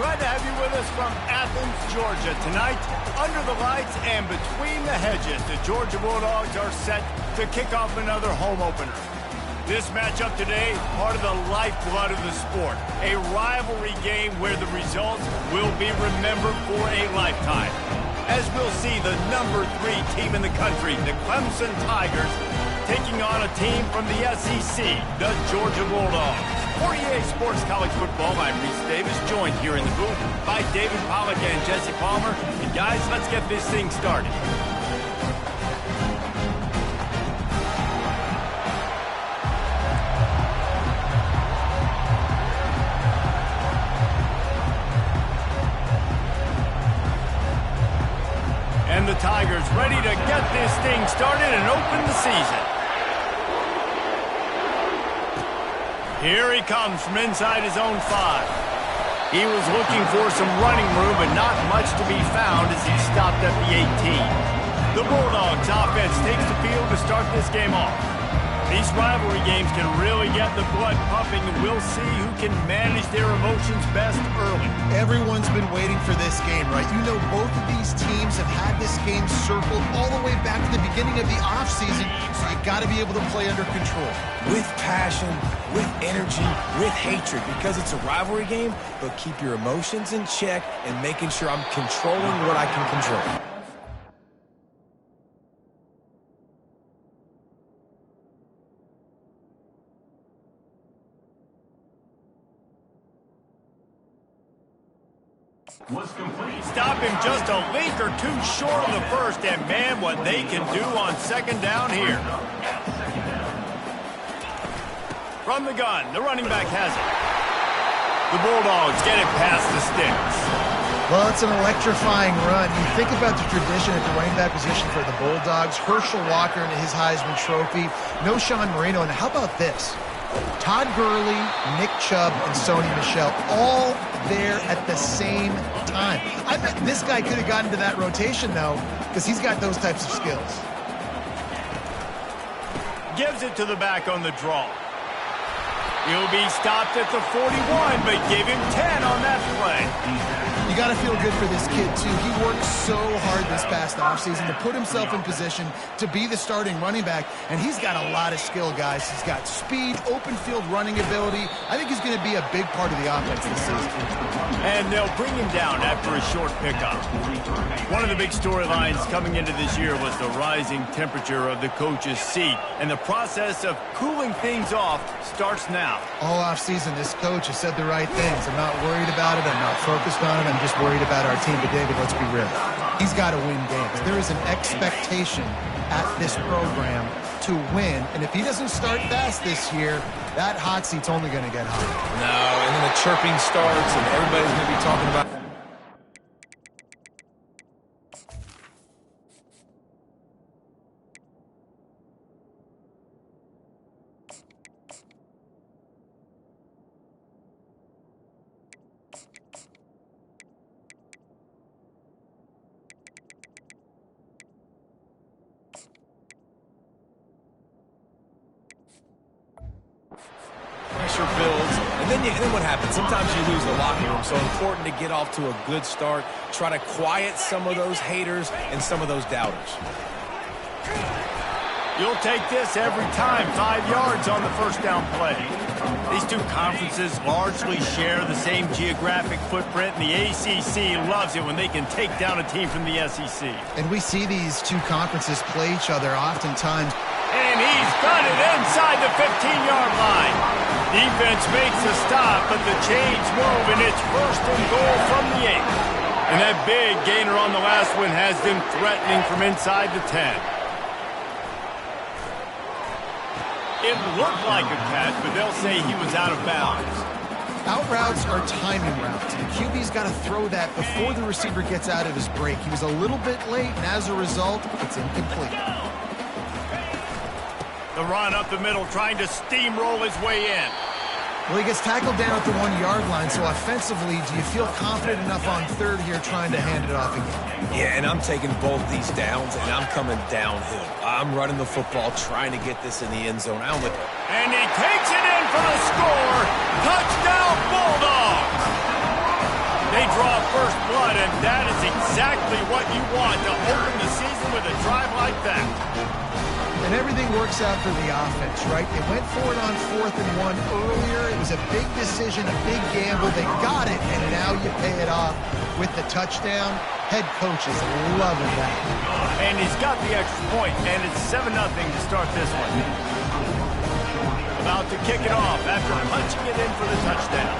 Glad to have you with us from Athens, Georgia. Tonight, under the lights and between the hedges, the Georgia Bulldogs are set to kick off another home opener. This matchup today, part of the lifeblood of the sport. A rivalry game where the results will be remembered for a lifetime. As we'll see the number 3 team in the country, the Clemson Tigers, taking on a team from the SEC, the Georgia Bulldogs. For EA Sports College Football, I'm Reese Davis, joined here in the booth by David Pollack and Jesse Palmer. And guys, let's get this thing started. And the Tigers ready to get this thing started and open the season. Here he comes from inside his own 5. He was looking for some running room, but not much to be found as he stopped at the 18. The Bulldogs offense takes the field to start this game off. These rivalry games can really get the blood pumping, and we'll see who can manage their emotions best early. Everyone's been waiting for this game, right? You know, both of these teams have had this game circled all the way back to the beginning of the offseason, so you got to be able to play under control. With passion, with energy, with hatred, because it's a rivalry game, but keep your emotions in check and making sure I'm controlling what I can control. Stop him just a link or two short of the first, and man, what they can do on second down here. From the gun, the running back has it. The Bulldogs get it past the sticks. Well, it's an electrifying run. You think about the tradition at the running back position for the Bulldogs. Herschel Walker and his Heisman Trophy. No Sean Marino. And how about this? Todd Gurley, Nick Chubb, and Sony Michel all there at the same time. I bet this guy could have gotten to that rotation, though, because he's got those types of skills. Gives it to the back on the draw. He'll be stopped at the 41, but give him 10 on that play. You got to feel good for this kid, too. He worked so hard this past offseason to put himself in position to be the starting running back, and he's got a lot of skill, guys. He's got speed, open field running ability. I think he's going to be a big part of the offense this season. And they'll bring him down after a short pickup. One of the big storylines coming into this year was the rising temperature of the coach's seat, and the process of cooling things off starts now. All offseason, this coach has said the right things. I'm not worried about it. I'm not focused on it. I'm just worried about our team. But, David, let's be real. He's got to win games. There is an expectation at this program to win. And if he doesn't start fast this year, that hot seat's only going to get hotter. No, and then the chirping starts, and everybody's going to be talking about... Pressure builds, and then what happens? Sometimes you lose the locker room, so important to get off to a good start. Try to quiet some of those haters and some of those doubters. You'll take this every time. 5 yards on the first down play. These two conferences largely share the same geographic footprint, and the ACC loves it when they can take down a team from the SEC. And we see these two conferences play each other oftentimes. And he's got it inside the 15-yard line. Defense makes a stop, but the chains move, and it's first and goal from the 8. And that big gainer on the last one has them threatening from inside the 10. It looked like a catch, but they'll say he was out of bounds. Out routes are timing routes. The QB's got to throw that before the receiver gets out of his break. He was a little bit late, and as a result, it's incomplete. The run up the middle, trying to steamroll his way in. Well, he gets tackled down at the 1-yard line, so offensively, do you feel confident enough on third here trying to hand it off again? Yeah, and I'm taking both these downs, and I'm coming downhill. I'm running the football, trying to get this in the end zone. And he takes it in for the score. Touchdown, Bulldogs! They draw first blood, and that is exactly what you want to open the season with a drive like that. And everything works out for the offense, right? They went for it on 4th and 1 earlier. It was a big decision, a big gamble. They got it, and now you pay it off with the touchdown. Head coach is loving that. And he's got the extra point, and it's 7-0 to start this one. About to kick it off after punching it in for the touchdown.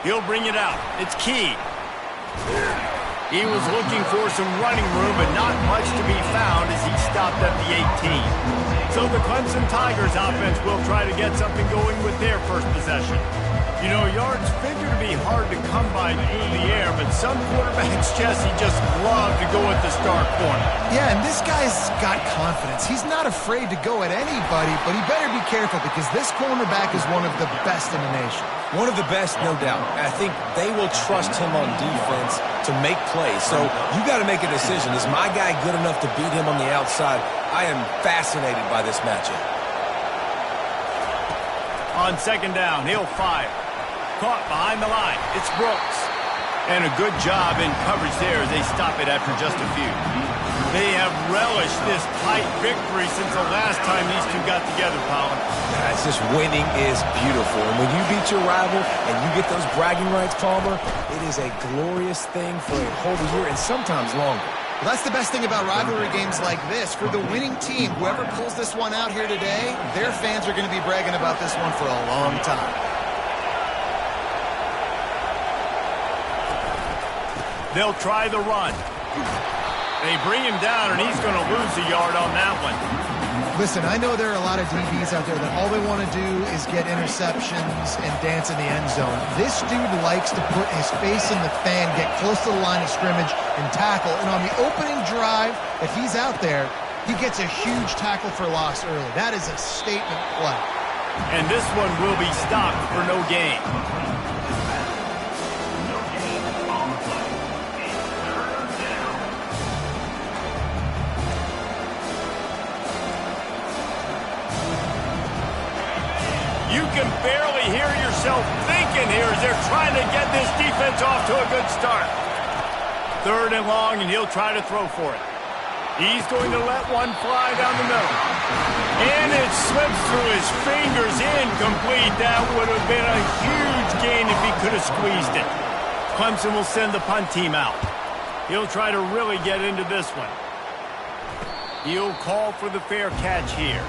He'll bring it out. It's Key. He was looking for some running room, but not much to be found as he stopped at the 18. So the Clemson Tigers offense will try to get something going with their first possession. You know, yards figure to be hard to come by through the air, but some quarterbacks, Jesse, just love to go at the star corner. Yeah, and this guy's got confidence. He's not afraid to go at anybody, but he better be careful because this cornerback is one of the best in the nation. One of the best, no doubt. I think they will trust him on defense to make plays. So you got to make a decision. Is my guy good enough to beat him on the outside? I am fascinated by this matchup. On second down, he'll fire. Caught behind the line. It's Brooks. And a good job in coverage there as they stop it after just a few. They have relished this tight victory since the last time these two got together, Colin. It's just winning is beautiful. And when you beat your rival and you get those bragging rights, Palmer, it is a glorious thing for a whole year and sometimes longer. Well, that's the best thing about rivalry games like this. For the winning team, whoever pulls this one out here today, their fans are going to be bragging about this one for a long time. They'll try the run. They bring him down, and he's going to lose a yard on that one. Listen, I know there are a lot of DBs out there that all they want to do is get interceptions and dance in the end zone. This dude likes to put his face in the fan, get close to the line of scrimmage, and tackle. And on the opening drive, if he's out there, he gets a huge tackle for loss early. That is a statement play. And this one will be stopped for no gain. You can barely hear yourself thinking here as they're trying to get this defense off to a good start. 3rd and long, and he'll try to throw for it. He's going to let one fly down the middle. And it slips through his fingers, incomplete. That would have been a huge gain if he could have squeezed it. Clemson will send the punt team out. He'll try to really get into this one. He'll call for the fair catch here.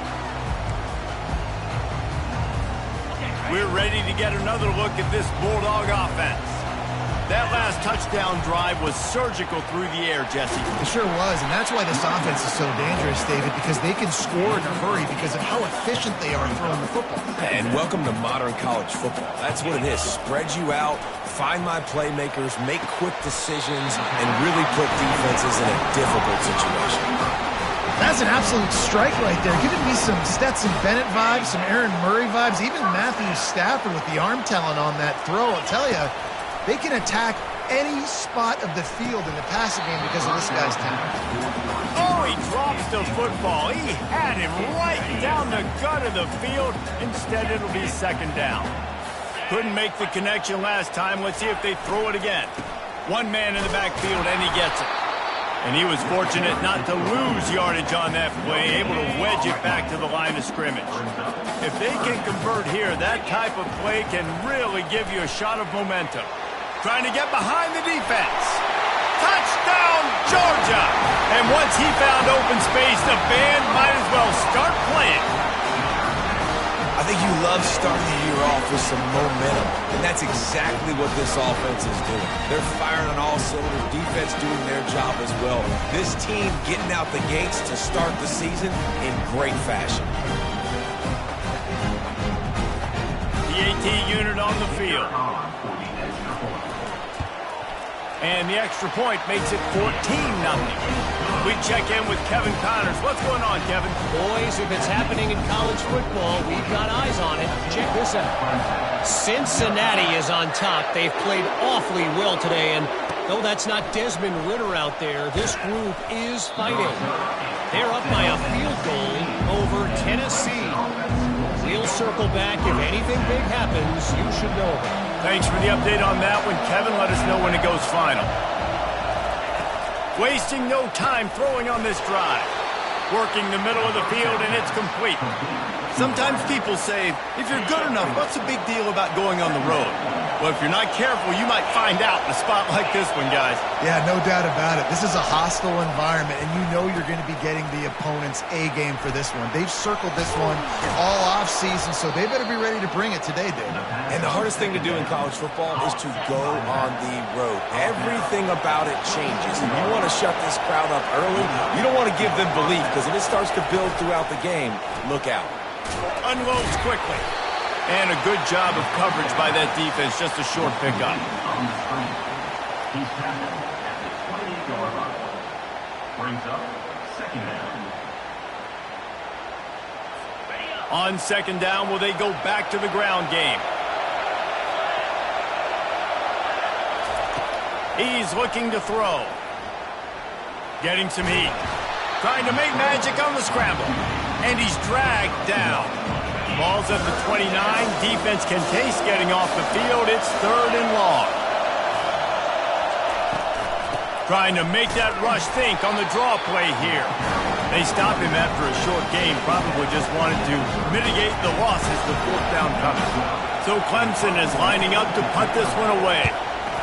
We're ready to get another look at this Bulldog offense. That last touchdown drive was surgical through the air, Jesse. It sure was, and that's why this offense is so dangerous, David, because they can score in a hurry because of how efficient they are throwing the football. And welcome to modern college football. That's what it is. Spread you out, find my playmakers, make quick decisions, and really put defenses in a difficult situation. That's an absolute strike right there. Giving me some Stetson Bennett vibes, some Aaron Murray vibes, even Matthew Stafford with the arm talent on that throw. I'll tell you, they can attack any spot of the field in the passing game because of this guy's talent. Oh, he drops the football. He had him right down the gut of the field. Instead, it'll be second down. Couldn't make the connection last time. Let's see if they throw it again. One man in the backfield, and he gets it. And he was fortunate not to lose yardage on that play, able to wedge it back to the line of scrimmage. If they can convert here, that type of play can really give you a shot of momentum. Trying to get behind the defense. Touchdown, Georgia! And once he found open space, the band might as well start playing. I think you love starting the year off with some momentum, and that's exactly what this offense is doing. They're firing on all cylinders, defense doing their job as well. This team getting out the gates to start the season in great fashion. The AT unit on the field. And the extra point makes it 14-0. We check in with Kevin Connors. What's going on, Kevin? Boys, if it's happening in college football, we've got eyes on it. Check this out. Cincinnati is on top. They've played awfully well today, and though that's not Desmond Ridder out there, this group is fighting. They're up by a field goal over Tennessee. see. We'll circle back. If anything big happens, you should know about it. Thanks for the update on that one, Kevin. Let us know when it goes final. Wasting no time throwing on this drive. Working the middle of the field, and it's complete. Sometimes people say, if you're good enough, what's the big deal about going on the road? Well, if you're not careful, you might find out in a spot like this one, guys. Yeah, no doubt about it. This is a hostile environment, and you know you're going to be getting the opponent's A game for this one. They've circled this one all off season, so they better be ready to bring it today, Dave. And the hardest thing to do in college football is to go on the road. Everything about it changes, and you want to shut this crowd up early. You don't want to give them belief, because if it starts to build throughout the game, look out. Unloads quickly. And a good job of coverage by that defense. Just a short pickup. He's passing at the 28-yard line. Brings up second down. On second down, will they go back to the ground game? He's looking to throw. Getting some heat. Trying to make magic on the scramble. And he's dragged down. Ball's at the 29. Defense can taste getting off the field. It's 3rd and long. Trying to make that rush think on the draw play here. They stop him after a short game. Probably just wanted to mitigate the loss as the 4th down coming. So Clemson is lining up to punt this one away.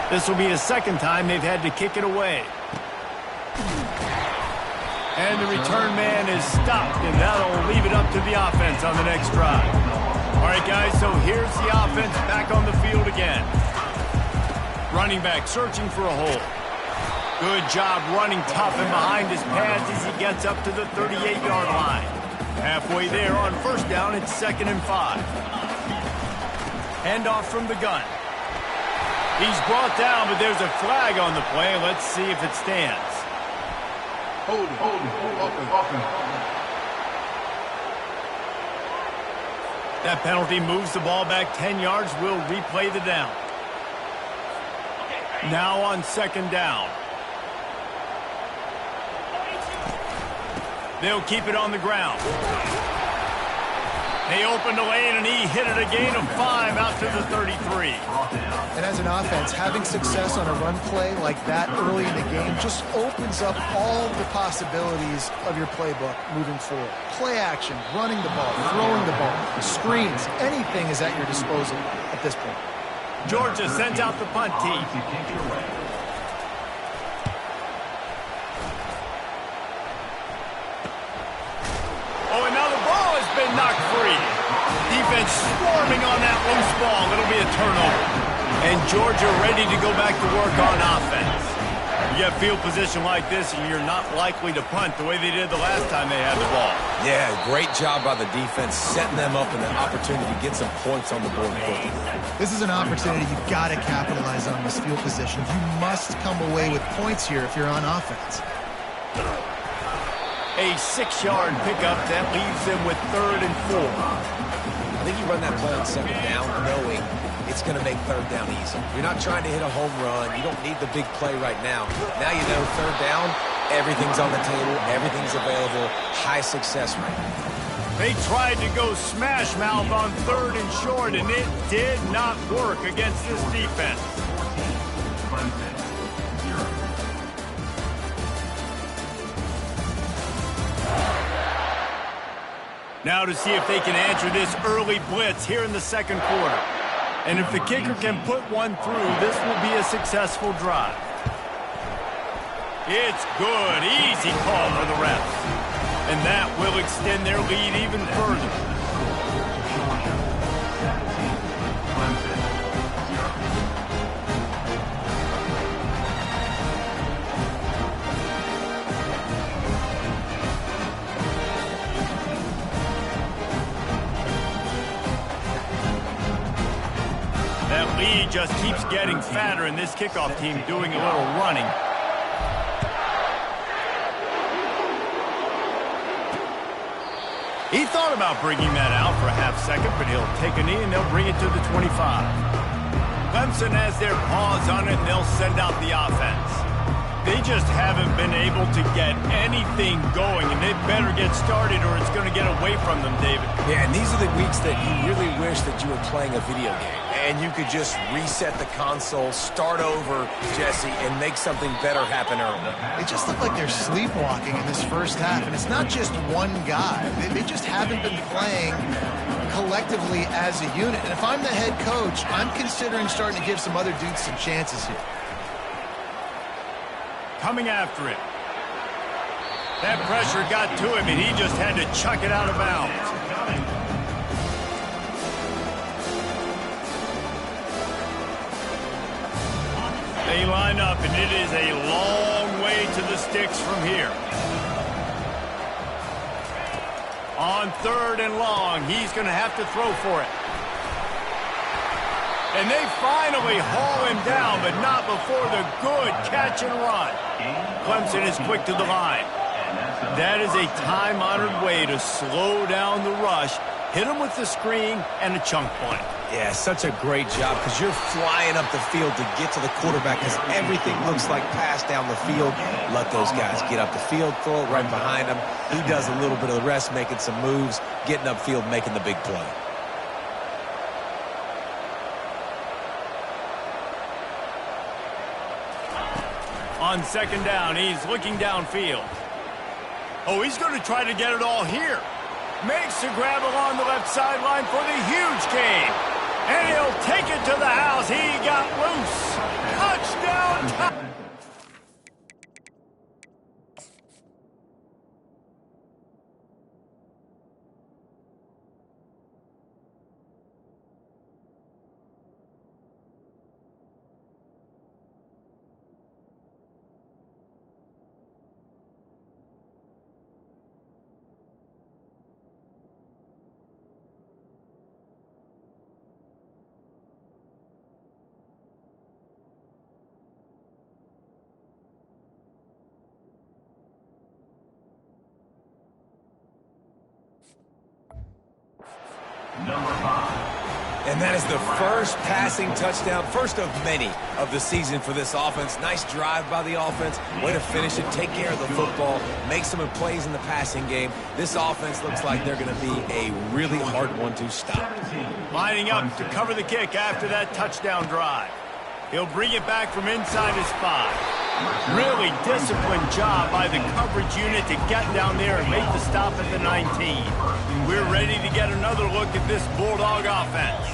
This will be the second time they've had to kick it away. And the return man is stopped, and that'll leave it up to the offense on the next drive. All right, guys, so here's the offense back on the field again. Running back searching for a hole. Good job running tough and behind his pads as he gets up to the 38-yard line. Halfway there on first down, it's 2nd and 5. Handoff from the gun. He's brought down, but there's a flag on the play. Let's see if it stands. Hold it. That penalty moves the ball back 10 yards. We'll replay the down. Now on second down. They'll keep it on the ground. They opened the lane, and he hit it a gain of 5 out to the 33. And as an offense, having success on a run play like that early in the game just opens up all the possibilities of your playbook moving forward. Play action, running the ball, throwing the ball, screens, anything is at your disposal at this point. Georgia sends out the punt team. Oh, and now the ball has been knocked free. Defense swarming on that loose ball. It'll be a turnover. And Georgia ready to go back to work on offense. You get field position like this, and you're not likely to punt the way they did the last time they had the ball. Yeah, great job by the defense, setting them up in an opportunity to get some points on the board quickly. This is an opportunity you've got to capitalize on this field position. You must come away with points here if you're on offense. A 6-yard pickup that leaves them with 3rd and 4. I think you run that play on second down knowing it's going to make third down easy. You're not trying to hit a home run. You don't need the big play right now. Now you know third down, everything's on the table, everything's available, high success rate. They tried to go smash mouth on 3rd and short, and it did not work against this defense. Now to see if they can answer this early blitz here in the second quarter. And if the kicker can put one through, this will be a successful drive. It's good. Easy call for the refs. And that will extend their lead even further. That lead just keeps getting fatter, and this kickoff team doing a little running. He thought about bringing that out for a half second, but he'll take a knee and they'll bring it to the 25. Clemson has their paws on it, and they'll send out the offense. They just haven't been able to get anything going, and they better get started or it's going to get away from them, David. Yeah, and these are the weeks that you really wish that you were playing a video game and you could just reset the console, start over, Jesse, and make something better happen early. They just look like they're sleepwalking in this first half, and it's not just one guy. They just haven't been playing collectively as a unit. And if I'm the head coach, I'm considering starting to give some other dudes some chances here. Coming after it. That pressure got to him, and he just had to chuck it out of bounds. They line up, and it is a long way to the sticks from here. On 3rd and long, he's going to have to throw for it. And they finally haul him down, but not before the good catch and run. Clemson is quick to the line. That is a time-honored way to slow down the rush, hit him with the screen and a chunk play. Yeah, such a great job because you're flying up the field to get to the quarterback because everything looks like pass down the field. Let those guys get up the field, throw it right behind him. He does a little bit of the rest, making some moves, getting upfield, making the big play. On 2nd down, he's looking downfield. Oh, he's going to try to get it all here. Makes the grab along the left sideline for the huge gain. And he'll take it to the house. He got loose. Touchdown. Number 5. And that is the first passing touchdown, first of many of the season for this offense. Nice drive by the offense. Way to finish it, take care of the football, make some plays in the passing game. This offense looks like they're going to be a really hard one to stop. Lining up to cover the kick after that touchdown drive. He'll bring it back from inside his 5. Really disciplined job by the coverage unit to get down there and make the stop at the 19. We're ready to get another look at this Bulldog offense.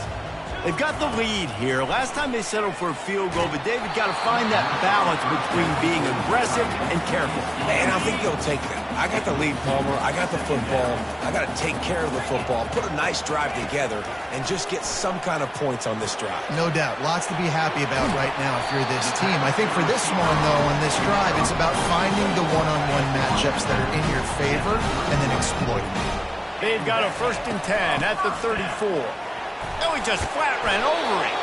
They've got the lead here. Last time they settled for a field goal, but David got to find that balance between being aggressive and careful. And I think they'll take that. I got the lead, Palmer. I got the football. I got to take care of the football, put a nice drive together, and just get some kind of points on this drive. No doubt. Lots to be happy about right now if you're this team. I think for this one, though, on this drive, it's about finding the one-on-one matchups that are in your favor and then exploiting them. They've got a 1st and 10 at the 34. Oh, he just flat ran over it.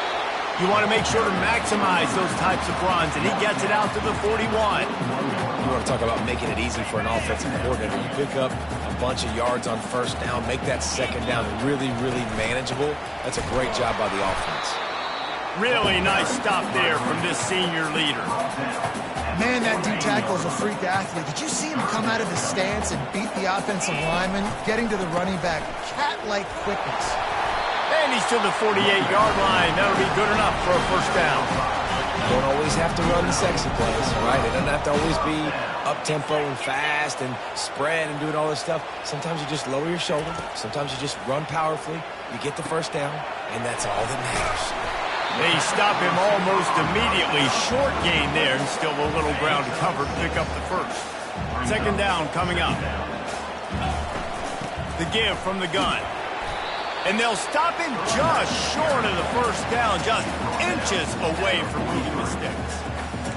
You want to make sure to maximize those types of runs, and he gets it out to the 41. You want to talk about making it easy for an offensive coordinator. You pick up a bunch of yards on 1st down, make that 2nd down really, really manageable. That's a great job by the offense. Really nice stop there from this senior leader. Man, that D tackle is a freak athlete. Did you see him come out of his stance and beat the offensive lineman, getting to the running back? Cat-like quickness. And he's to the 48-yard line. That'll be good enough for a 1st down. You don't always have to run the sexy plays, right? It doesn't have to always be up-tempo and fast and spread and doing all this stuff. Sometimes you just lower your shoulder. Sometimes you just run powerfully. You get the 1st down, and that's all that matters. They stop him almost immediately. Short gain there, and still a little ground to cover to pick up the 1st. 2nd down coming up. The give from the gun. And they'll stop him just short of the 1st down, just inches away from moving the sticks.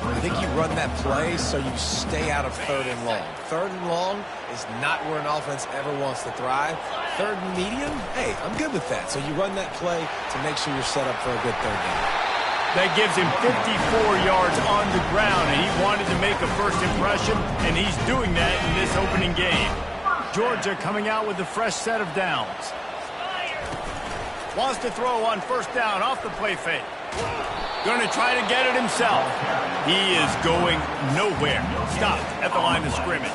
I think you run that play so you stay out of 3rd and long. 3rd and long is not where an offense ever wants to thrive. 3rd and medium, hey, I'm good with that. So you run that play to make sure you're set up for a good 3rd down. That gives him 54 yards on the ground, and he wanted to make a 1st impression, and he's doing that in this opening game. Georgia coming out with a fresh set of downs. Wants to throw on 1st down off the play fake. Going to try to get it himself. He is going nowhere. Stopped at the line of scrimmage.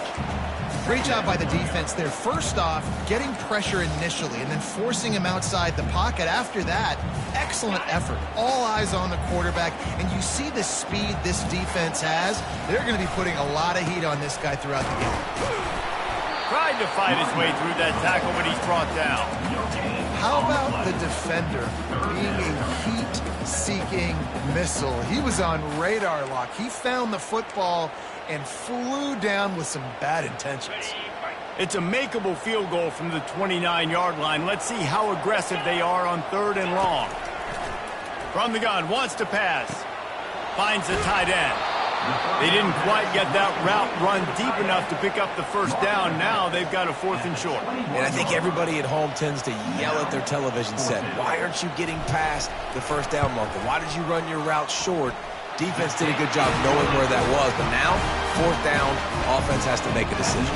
Great job by the defense there. First off, getting pressure initially and then forcing him outside the pocket. After that, excellent effort. All eyes on the quarterback, and you see the speed this defense has. They're going to be putting a lot of heat on this guy throughout the game. Tried to fight his way through that tackle, but he's brought down. How about the defender being a heat-seeking missile? He was on radar lock. He found the football and flew down with some bad intentions. It's a makeable field goal from the 29-yard line. Let's see how aggressive they are on 3rd and long. From the gun, wants to pass. Finds the tight end. They didn't quite get that route run deep enough to pick up the first down. Now they've got a 4th and short. And I think everybody at home tends to yell at their television set. Why aren't you getting past the first down marker? Why did you run your route short? Defense did a good job knowing where that was, but now, 4th down, offense has to make a decision.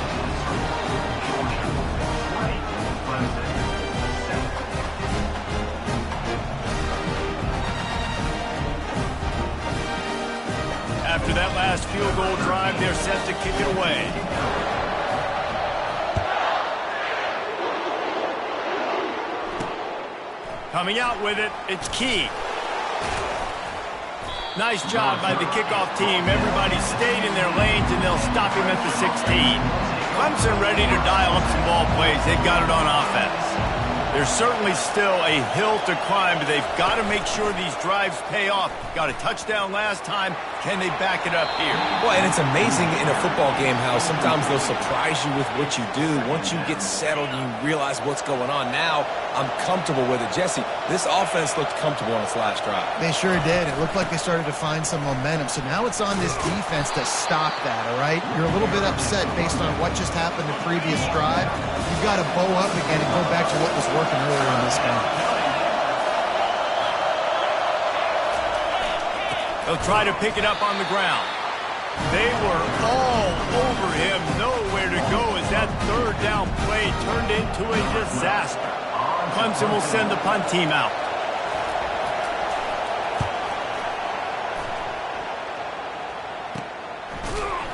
After that last field goal drive, they're set to kick it away. Coming out with it, it's Key. Nice job by the kickoff team. Everybody stayed in their lanes, and they'll stop him at the 16. Clemson ready to dial up some ball plays. They've got it on offense. There's certainly still a hill to climb, but they've got to make sure these drives pay off. Got a touchdown last time. Can they back it up here? Well, and it's amazing in a football game how sometimes they'll surprise you with what you do. Once you get settled and you realize what's going on, now I'm comfortable with it. Jesse, this offense looked comfortable on its last drive. They sure did. It looked like they started to find some momentum. So now it's on this defense to stop that, all right? You're a little bit upset based on what just happened the previous drive. You've got to bow up again and go back to what was working earlier in this game. They'll try to pick it up on the ground. They were all over him. Nowhere to go as that 3rd down play turned into a disaster. Clemson will send the punt team out.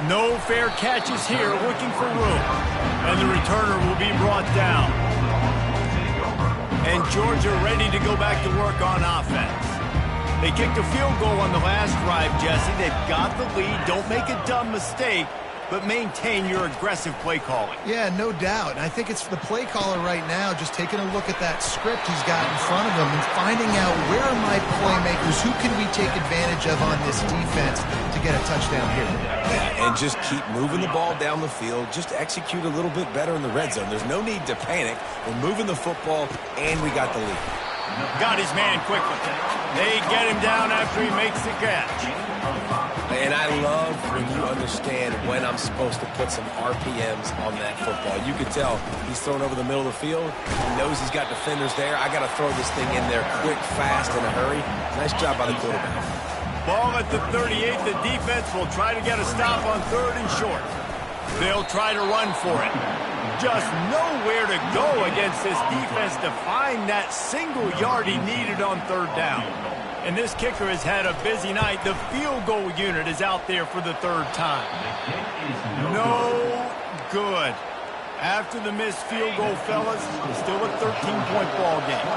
No fair catches here, looking for room. And the returner will be brought down. And Georgia ready to go back to work on offense. They kicked a field goal on the last drive, Jesse. They've got the lead. Don't make a dumb mistake, but maintain your aggressive play calling. Yeah, no doubt. And I think it's the play caller right now just taking a look at that script he's got in front of him and finding out where are my playmakers, who can we take advantage of on this defense to get a touchdown here. Yeah, and just keep moving the ball down the field. Just execute a little bit better in the red zone. There's no need to panic. We're moving the football, and we got the lead. Got his man quickly. They get him down after he makes the catch. And I love when you understand when I'm supposed to put some RPMs on that football. You can tell he's thrown over the middle of the field. He knows he's got defenders there. I got to throw this thing in there quick, fast, in a hurry. Nice job by the quarterback. Ball at the 38. The defense will try to get a stop on 3rd and short. They'll try to run for it. Just nowhere to go against this defense to find that single yard he needed on 3rd down. And this kicker has had a busy night. The field goal unit is out there for the 3rd time. No good. After the missed field goal, fellas, it's still a 13-point ball game.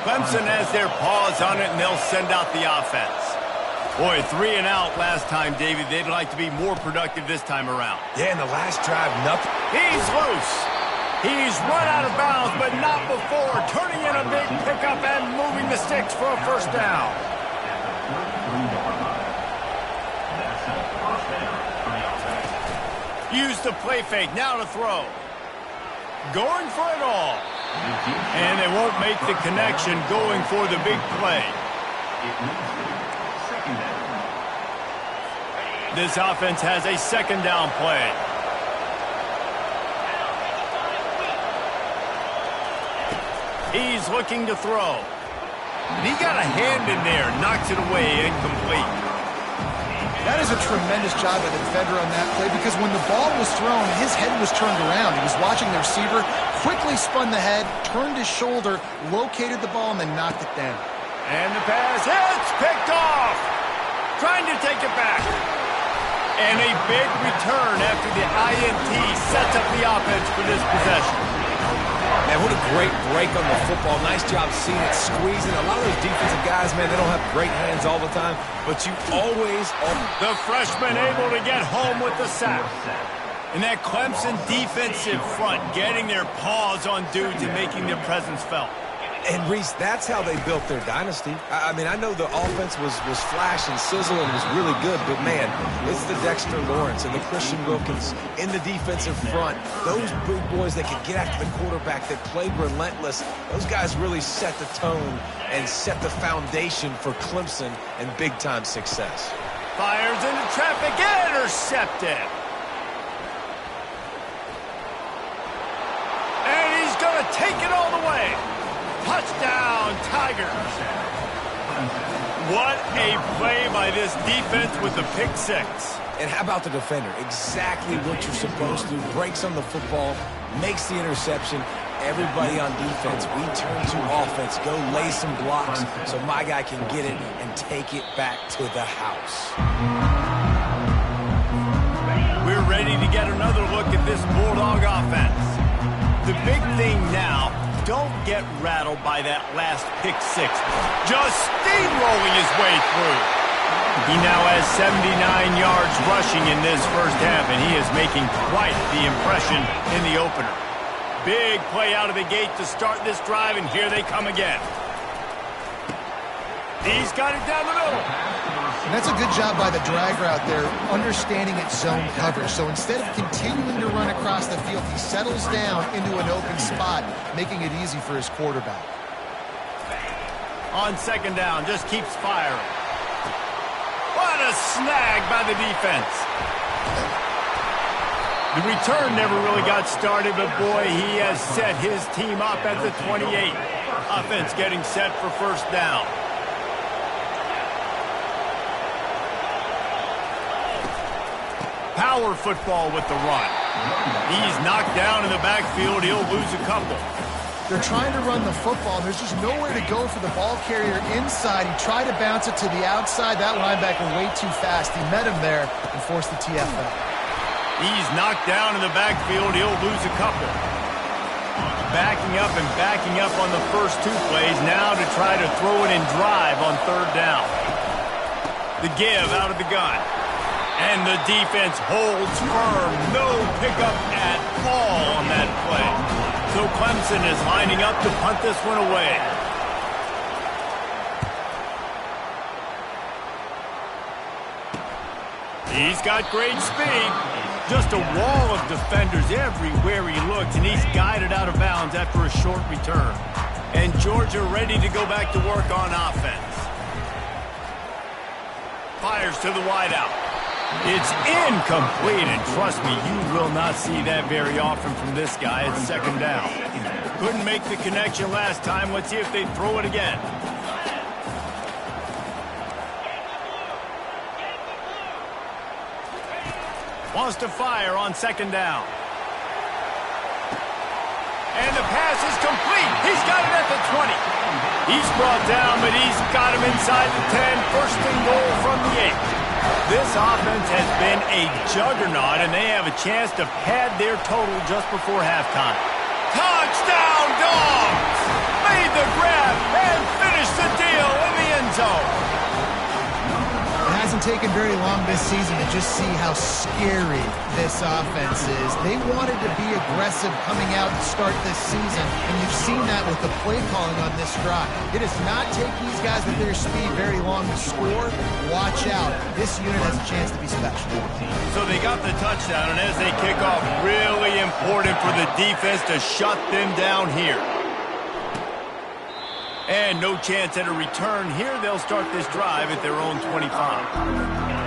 Clemson has their paws on it, and they'll send out the offense. Boy, 3 and out last time, David. They'd like to be more productive this time around. Yeah, in the last drive, nothing. He's loose. He's run out of bounds, but not before. Turning in a big pickup and moving the sticks for a 1st down. Use the play fake. Now to throw. Going for it all. And they won't make the connection going for the big play. This offense has a 2nd down play. He's looking to throw. And he got a hand in there, knocks it away, incomplete. That is a tremendous job by the defender on that play because when the ball was thrown, his head was turned around. He was watching the receiver, quickly spun the head, turned his shoulder, located the ball, and then knocked it down. And the pass hits, picked off. trying to take it back. And a big return after the INT sets up the offense for this possession. Man, what a great break on the football. Nice job seeing it squeezing. A lot of those defensive guys, man, they don't have great hands all the time, but you always... The freshman able to get home with the sack. And that Clemson defensive front getting their paws on dudes and making their presence felt. And, Reese, that's how they built their dynasty. I mean, I know the offense was flash and sizzle and was really good, but, man, it's the Dexter Lawrence and the Christian Wilkins in the defensive front. Those big boys that can get after the quarterback, that played relentless, those guys really set the tone and set the foundation for Clemson and big-time success. Fires into traffic, intercepted. And he's going to take it all the way. Touchdown, Tigers. What a play by this defense with the pick six. And how about the defender? Exactly what you're supposed to. Breaks on the football, makes the interception. Everybody on defense, we turn to offense. Go lay some blocks so my guy can get it and take it back to the house. We're ready to get another look at this Bulldog offense. The big thing now, don't get rattled by that last pick six. Just steamrolling his way through. He now has 79 yards rushing in this first half, and he is making quite the impression in the opener. Big play out of the gate to start this drive, and here they come again. He's got it down the middle. And that's a good job by the drag route there, understanding its zone coverage. So instead of continuing to run across the field, he settles down into an open spot, making it easy for his quarterback. On second down, just keeps firing. What a snag by the defense. The return never really got started, but boy, he has set his team up at the 28. Offense getting set for first down. Power football with the run. He's knocked down in the backfield. He'll lose a couple. They're trying to run the football, and there's just nowhere to go for the ball carrier inside. He tried to bounce it to the outside. That linebacker way too fast. He met him there and forced the TFL. He's knocked down in the backfield. He'll lose a couple. Backing up and backing up on the first two plays. Now to try to throw it and drive on third down. The give out of the gun. And the defense holds firm. No pickup at all on that play. So Clemson is lining up to punt this one away. He's got great speed. Just a wall of defenders everywhere he looks, and he's guided out of bounds after a short return. And Georgia ready to go back to work on offense. Fires to the wideout. It's incomplete, and trust me, you will not see that very often from this guy. It's second down. Couldn't make the connection last time. Let's see if they throw it again. Wants to fire on second down. And the pass is complete. He's got it at the 20. He's brought down, but he's got him inside the 10. First and goal from the 8. This offense has been a juggernaut, and they have a chance to pad their total just before halftime. Touchdown, Dogs! Made the grab and finished the deal in the end zone. It hasn't taken very long this season to just see how scary this offense is. They wanted to be aggressive coming out to start this season, and you've seen that with the play calling on this drive. It does not take these guys with their speed very long to score. Watch out. This unit has a chance to be special. So they got the touchdown, and as they kick off, really important for the defense to shut them down here. And no chance at a return. Here they'll start this drive at their own 25.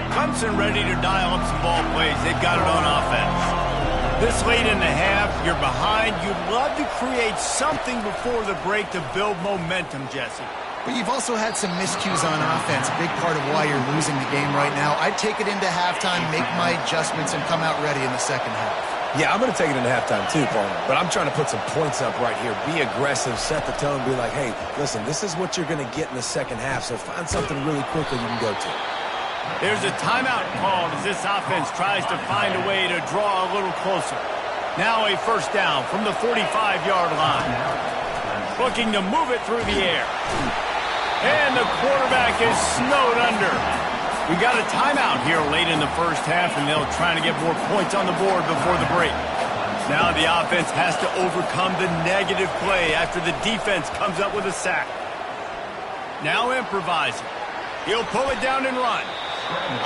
Clemson ready to dial up some ball plays. They've got it on offense. This late in the half, you're behind. You'd love to create something before the break to build momentum, Jesse. But you've also had some miscues on offense, a big part of why you're losing the game right now. I'd take it into halftime, make my adjustments, and come out ready in the second half. Yeah, I'm going to take it into halftime too, Palmer. But I'm trying to put some points up right here. Be aggressive, set the tone, be like, hey, listen, this is what you're going to get in the second half, so find something really quickly you can go to. There's a timeout called as this offense tries to find a way to draw a little closer. Now a first down from the 45-yard line. Looking to move it through the air. And the quarterback is snowed under. We got a timeout here late in the first half, and they'll try to get more points on the board before the break. Now the offense has to overcome the negative play after the defense comes up with a sack. Now improvising. He'll pull it down and run.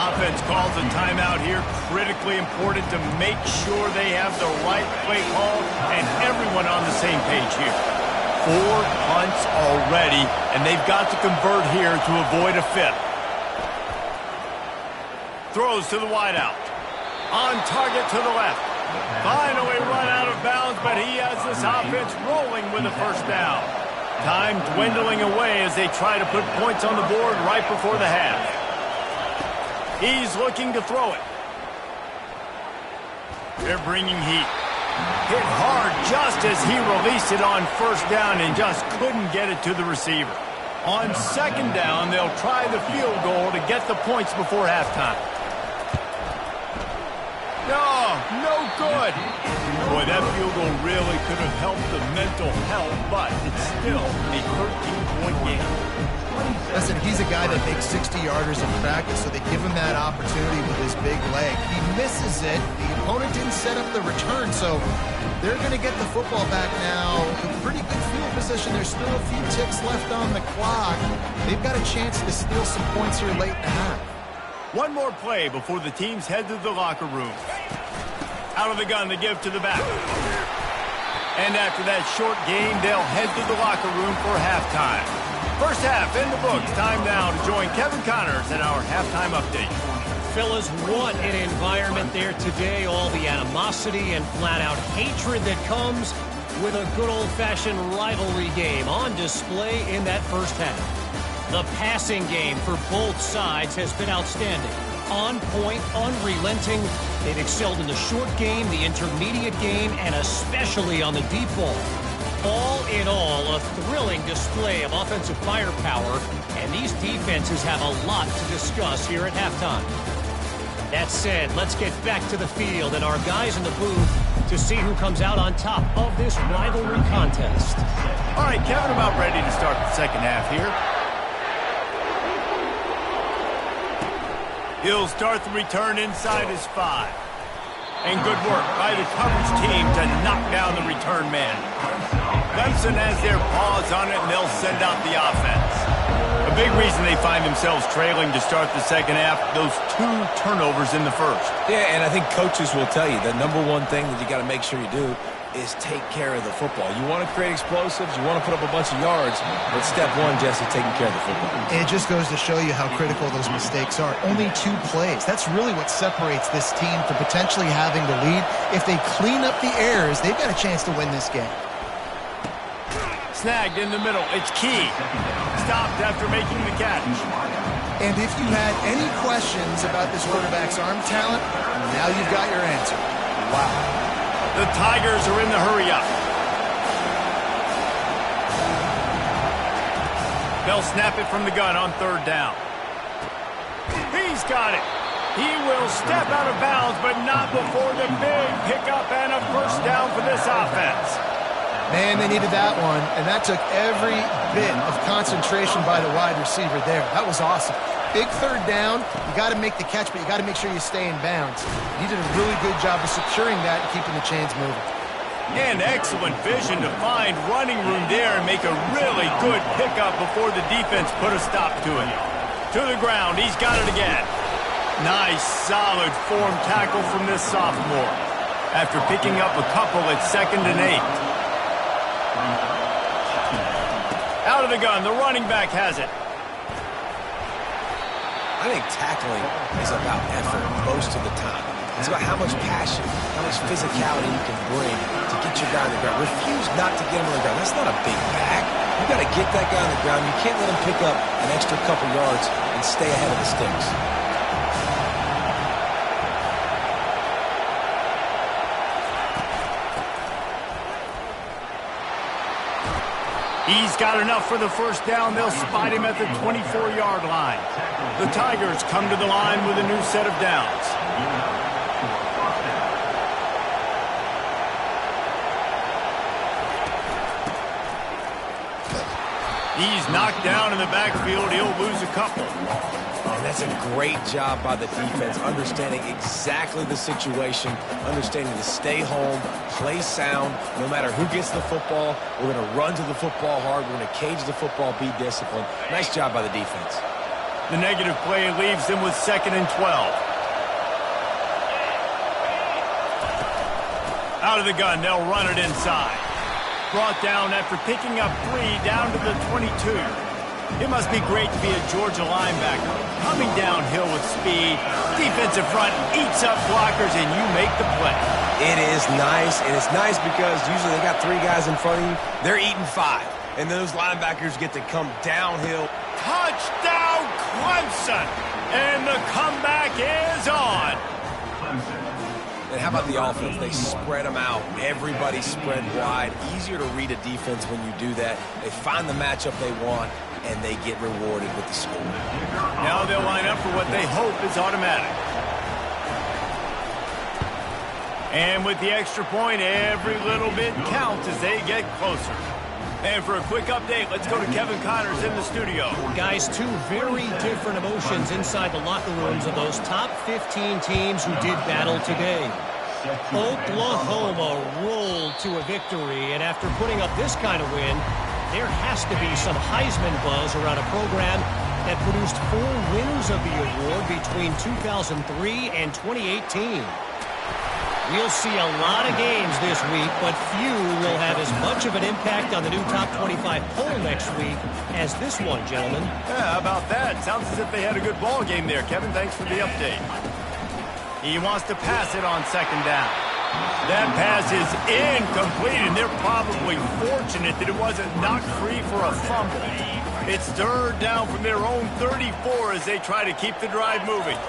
Offense calls a timeout here. Critically important to make sure they have the right play call and everyone on the same page here. 4 punts already, and they've got to convert here to avoid a fifth. Throws to the wideout. On target to the left. Finally run out of bounds, but he has this offense rolling with a first down. Time dwindling away as they try to put points on the board right before the half. He's looking to throw it. They're bringing heat. Hit hard just as he released it on first down and just couldn't get it to the receiver. On second down, they'll try the field goal to get the points before halftime. No good. Boy, that field goal really could have helped the mental health, but it's still a 13-point game. Listen, he's a guy that makes 60-yarders in practice, so they give him that opportunity with his big leg. He misses it. The opponent didn't set up the return, so they're going to get the football back now. A pretty good field position. There's still a few ticks left on the clock. They've got a chance to steal some points here late in the half. One more play before the teams head to the locker room. Out of the gun, they give to the back. And after that short game, they'll head to the locker room for halftime. First half in the books. Time now to join Kevin Connors at our halftime update. Fellas, what an environment there today. All the animosity and flat-out hatred that comes with a good old-fashioned rivalry game on display in that first half. The passing game for both sides has been outstanding. On point, unrelenting. They've excelled in the short game, the intermediate game, and especially on the deep ball. All in all, a thrilling display of offensive firepower, and these defenses have a lot to discuss here at halftime. That said, let's get back to the field and our guys in the booth to see who comes out on top of this rivalry contest. All right, Kevin, about ready to start the second half here. He'll start the return inside his 5. And good work by the coverage team to knock down the return man. Clemson has their paws on it, and they'll send out the offense. A big reason they find themselves trailing to start the second half, those 2 turnovers in the first. Yeah, and I think coaches will tell you the number one thing that you got to make sure you do is take care of the football. You want to create explosives, you want to put up a bunch of yards, but step one, Jesse, taking care of the football. And it just goes to show you how critical those mistakes are. Only 2 plays. That's really what separates this team from potentially having the lead. If they clean up the errors, they've got a chance to win this game. Snagged in the middle. It's key. Stopped after making the catch. And if you had any questions about this quarterback's arm talent, now you've got your answer. Wow. The Tigers are in the hurry-up. They'll snap it from the gun on third down. He's got it. He will step out of bounds, but not before the big pickup and a first down for this offense. Man, they needed that one, and that took every bit of concentration by the wide receiver there. That was awesome. Big third down, you got to make the catch, but you got to make sure you stay in bounds. He did a really good job of securing that and keeping the chains moving. And excellent vision to find running room there and make a really good pickup before the defense put a stop to it. To the ground, he's got it again. Nice, solid form tackle from this sophomore. After picking up a couple at 2nd and 8. Out of the gun, the running back has it. I think tackling is about effort most of the time. It's about how much passion, how much physicality you can bring to get your guy on the ground. Refuse not to get him on the ground. That's not a big bag. You got to get that guy on the ground. You can't let him pick up an extra couple yards and stay ahead of the sticks. He's got enough for the first down. They'll spot him at the 24-yard line. The Tigers come to the line with a new set of downs. He's knocked down in the backfield. He'll lose a couple. And that's a great job by the defense, understanding exactly the situation, understanding to stay home, play sound. No matter who gets the football, we're going to run to the football hard. We're going to cage the football, be disciplined. Nice job by the defense. The negative play leaves them with 2nd and 12. Out of the gun, they'll run it inside. Brought down after picking up 3 down to the 22. It must be great to be a Georgia linebacker. Coming downhill with speed, defensive front eats up blockers, and you make the play. It is nice, and it's nice because usually they got 3 guys in front of you. They're eating 5, and those linebackers get to come downhill. Touchdown, Clemson! And the comeback is on. And how about the offense? They spread them out. Everybody spread wide. Easier to read a defense when you do that. They find the matchup they want, and they get rewarded with the score. Now they'll line up for what they hope is automatic. And with the extra point, every little bit counts as they get closer. And for a quick update, let's go to Kevin Connors in the studio. Guys, 2 very different emotions inside the locker rooms of those top 15 teams who did battle today. Oklahoma rolled to a victory, and after putting up this kind of win, there has to be some Heisman buzz around a program that produced 4 winners of the award between 2003 and 2018. We'll see a lot of games this week, but few will have as much of an impact on the new top 25 poll next week as this one, gentlemen. Yeah, how about that? Sounds as if they had a good ball game there, Kevin. Thanks for the update. He wants to pass it on 2nd down. That pass is incomplete, and they're probably fortunate that it wasn't knocked free for a fumble. It's 3rd down from their own 34 as they try to keep the drive moving.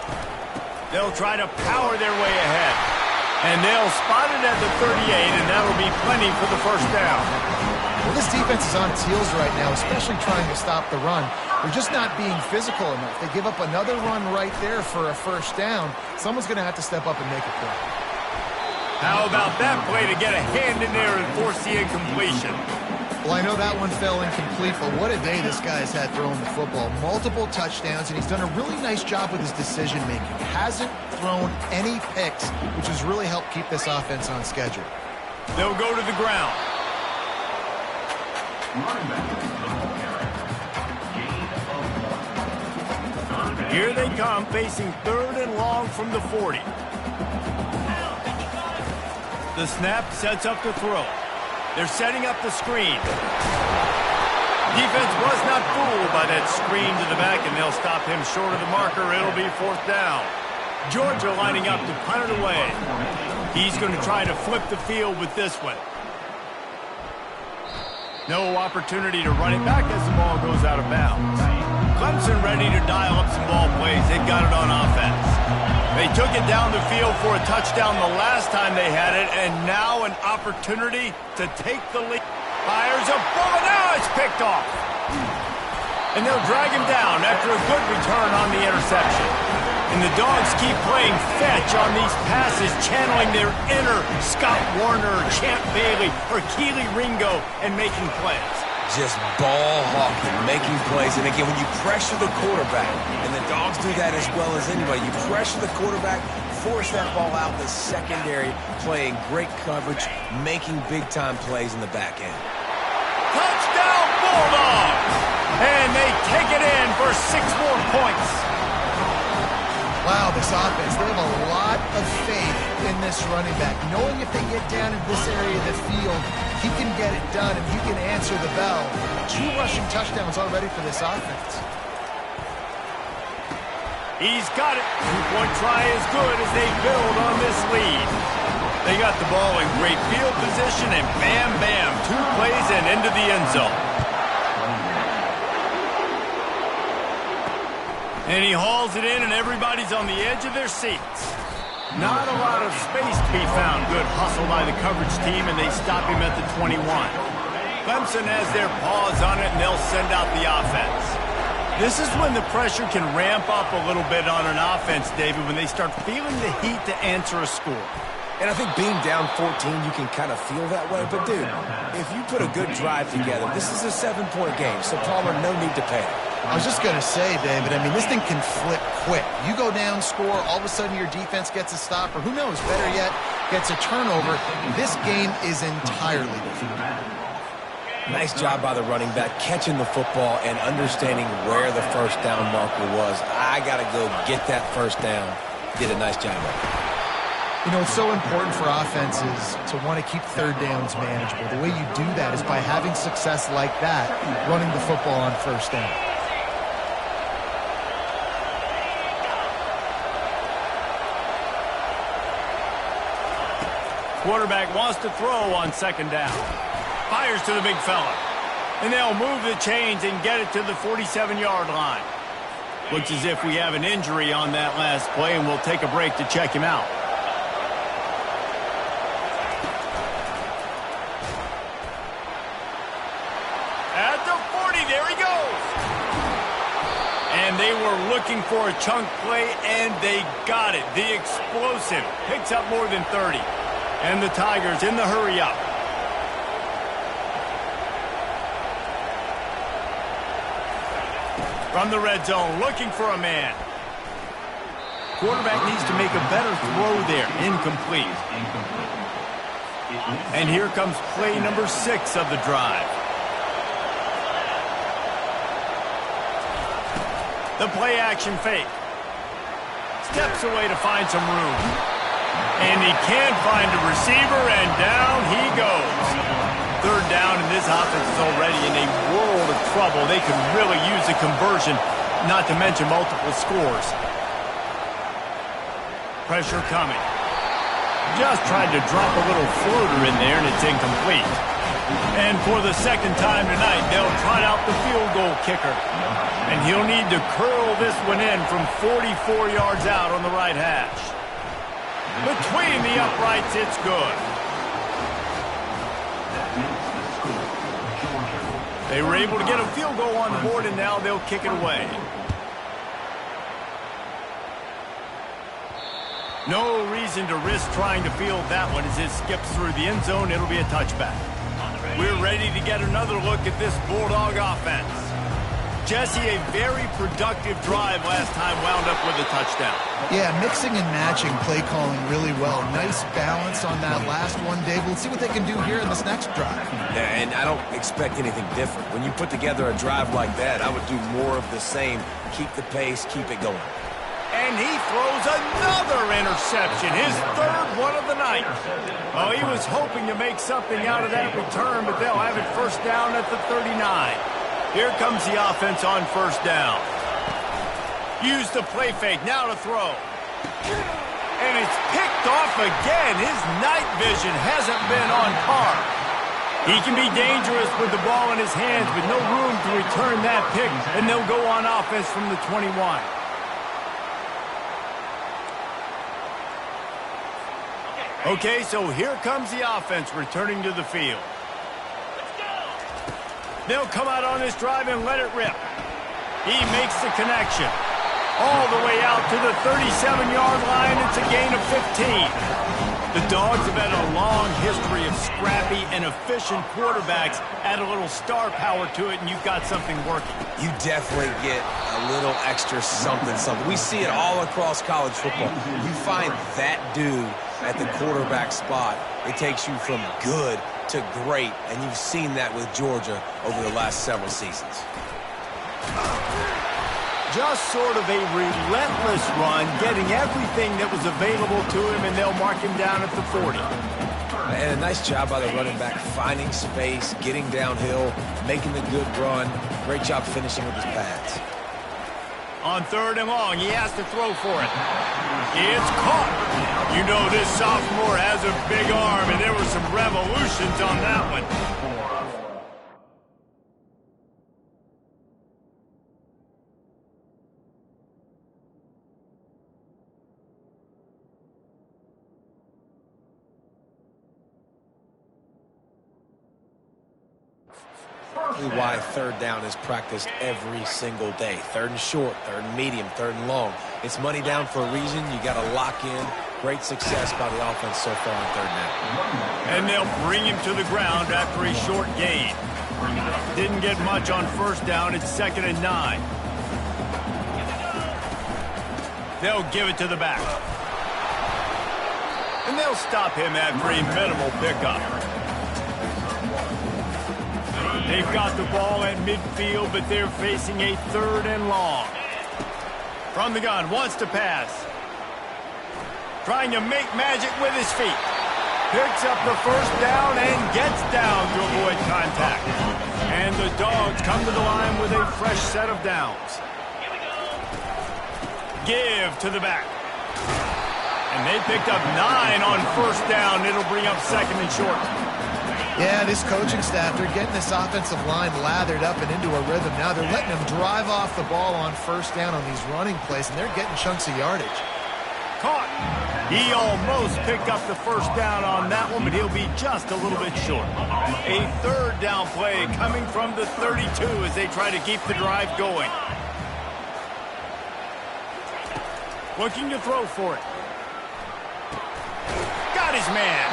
They'll try to power their way ahead. And they'll spot it at the 38, and that'll be plenty for the first down. Well, this defense is on its heels right now, especially trying to stop the run. They're just not being physical enough. They give up another run right there for a first down. Someone's going to have to step up and make a play. How about that play to get a hand in there and force the incompletion? Well, I know that one fell incomplete, but what a day this guy has had throwing the football. Multiple touchdowns, and he's done a really nice job with his decision-making. Hasn't thrown any picks, which has really helped keep this offense on schedule. They'll go to the ground. Here they come, facing 3rd and long from the 40. The snap sets up the throw. They're setting up the screen. Defense was not fooled by that screen to the back, and they'll stop him short of the marker. It'll be 4th down. Georgia lining up to punt it away. He's going to try to flip the field with this one. No opportunity to run it back as the ball goes out of bounds. Clemson ready to dial up some ball plays. They've got it on offense. They took it down the field for a touchdown the last time they had it, and now an opportunity to take the lead. Fires a bullet. Now it's picked off. And they'll drag him down after a good return on the interception. And the Dogs keep playing fetch on these passes, channeling their inner Scott Warner, Champ Bailey, or Keely Ringo, and making plays. Just ball hawking, making plays. And again, when you pressure the quarterback, and the Dogs do that as well as anybody, you pressure the quarterback, force that ball out the secondary, playing great coverage, making big-time plays in the back end. Touchdown Bulldogs! And they take it in for 6 more points. Wow, this offense, they have a lot of faith in this running back, knowing if they get down in this area of the field, he can get it done and he can answer the bell. 2 rushing touchdowns already for this offense. He's got it. 2-point try is good as they build on this lead. They got the ball in great field position, and bam, bam, 2 plays and into the end zone. And he hauls it in, and everybody's on the edge of their seats. Not a lot of space to be found. Good hustle by the coverage team, and they stop him at the 21. Clemson has their paws on it, and they'll send out the offense. This is when the pressure can ramp up a little bit on an offense, David, when they start feeling the heat to answer a score. And I think being down 14, you can kind of feel that way. But, dude, if you put a good drive together, this is a 7-point game, so Palmer, no need to panic. I was just going to say, David, I mean, this thing can flip quick. You go down, score, all of a sudden your defense gets a stop, or who knows, better yet, gets a turnover. This game is entirely different. Nice job by the running back, catching the football and understanding where the first down marker was. I got to go get that first down. Did a nice job of it. You know, it's so important for offenses to want to keep third downs manageable. The way you do that is by having success like that, running the football on first down. Quarterback wants to throw on second down. Fires to the big fella. And they'll move the chains and get it to the 47-yard line. Looks as if we have an injury on that last play, and we'll take a break to check him out. At the 40, there he goes. And they were looking for a chunk play, and they got it. The explosive picks up more than 30. And the Tigers in the hurry-up. From the red zone, looking for a man. Quarterback needs to make a better throw there. Incomplete. And here comes play number 6 of the drive. The play action fake. Steps away to find some room. And he can't find a receiver, and down he goes. Third down, and this offense is already in a world of trouble. They could really use a conversion, not to mention multiple scores. Pressure coming. Just tried to drop a little floater in there, and it's incomplete. And for the second time tonight, they'll try out the field goal kicker. And he'll need to curl this one in from 44 yards out on the right hash. Between the uprights, it's good. They were able to get a field goal on the board, and now they'll kick it away. No reason to risk trying to field that one as it skips through the end zone. It'll be a touchback. We're ready to get another look at this Bulldog offense. Jesse, a very productive drive last time wound up with a touchdown. Yeah, mixing and matching play calling really well. Nice balance on that last one, Dave. Let's see what they can do here in this next drive. Yeah, and I don't expect anything different. When you put together a drive like that, I would do more of the same. Keep the pace, keep it going. And he throws another interception, his third one of the night. Oh, he was hoping to make something out of that return, but they'll have it first down at the 39. Here comes the offense on first down. Use the play fake, now to throw. And it's picked off again. His night vision hasn't been on par. He can be dangerous with the ball in his hands, but no room to return that pick, and they'll go on offense from the 21. Okay, so here comes the offense returning to the field. They'll come out on this drive and let it rip. He makes the connection. All the way out to the 37-yard line. It's a gain of 15. The Dogs have had a long history of scrappy and efficient quarterbacks. Add a little star power to it, and you've got something working. You definitely get a little extra something. We see it all across college football. You find that dude at the quarterback spot, it takes you from good to great, and you've seen that with Georgia over the last several seasons. Just sort of a relentless run, getting everything that was available to him, and they'll mark him down at the 40. And a nice job by the running back, finding space, getting downhill, making the good run. Great job finishing with his pads. On third and long, he has to throw for it. It's caught. You know this sophomore has a big arm, and there were some revolutions on that one. exactly why third down is practiced every single day. Third and short, third and medium, third and long. It's money down for a reason. You got to lock in. Great success by the offense so far on third down. And they'll bring him to the ground after a short gain. Didn't get much on first down. It's 2nd and 9. They'll give it to the back. And they'll stop him after a minimal pickup. They've got the ball at midfield, but they're facing a 3rd and long. From the gun, wants to pass. Trying to make magic with his feet. Picks up the first down and gets down to avoid contact. And the Dogs come to the line with a fresh set of downs. Give to the back. And they picked up 9 on first down. It'll bring up 2nd and short. Yeah, this coaching staff, they're getting this offensive line lathered up and into a rhythm. Now they're letting them drive off the ball on first down on these running plays, and they're getting chunks of yardage. Caught. He almost picked up the first down on that one, but he'll be just a little bit short. A 3rd down play coming from the 32 as they try to keep the drive going. Looking to throw for it. Got his man.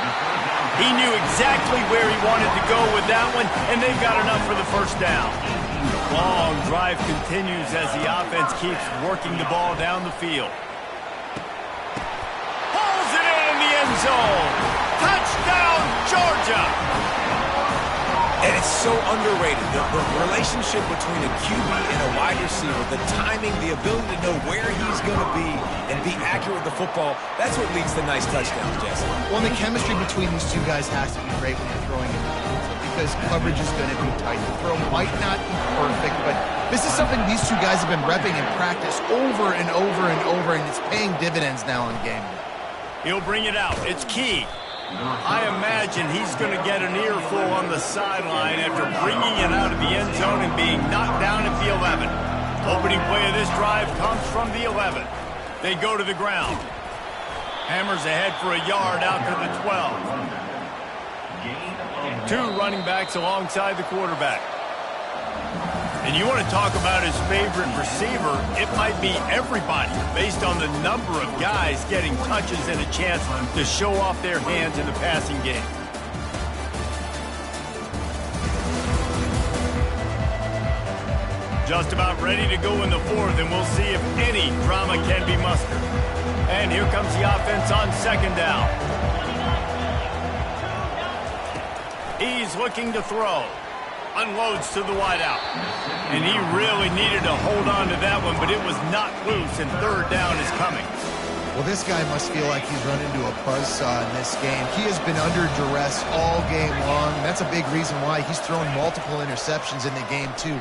He knew exactly where he wanted to go with that one, and they've got enough for the first down. The long drive continues as the offense keeps working the ball down the field. Pulls it in the end zone. Touchdown, Georgia! And it's so underrated. The relationship between a QB and a wide receiver, the timing, the ability to know where he's going to be and be accurate with the football, that's what leads to nice touchdowns, Jesse. Well, the chemistry between these two guys has to be great when you're throwing in the field because coverage is going to be tight. The throw might not be perfect, but this is something these two guys have been repping in practice over and over and over, and it's paying dividends now on game day. He'll bring it out. It's key. I imagine he's going to get an earful on the sideline after bringing it out of the end zone and being knocked down at the 11. Opening play of this drive comes from the 11. They go to the ground. Hammers ahead for a yard out to the 12. 2 running backs alongside the quarterback. And you want to talk about his favorite receiver, it might be everybody based on the number of guys getting touches and a chance to show off their hands in the passing game. Just about ready to go in the 4th, and we'll see if any drama can be mustered. And here comes the offense on 2nd down. He's looking to throw. Unloads to the wideout. And he really needed to hold on to that one, but it was not loose, and 3rd down is coming. Well, this guy must feel like he's run into a buzzsaw in this game. He has been under duress all game long. That's a big reason why he's thrown multiple interceptions in the game, too.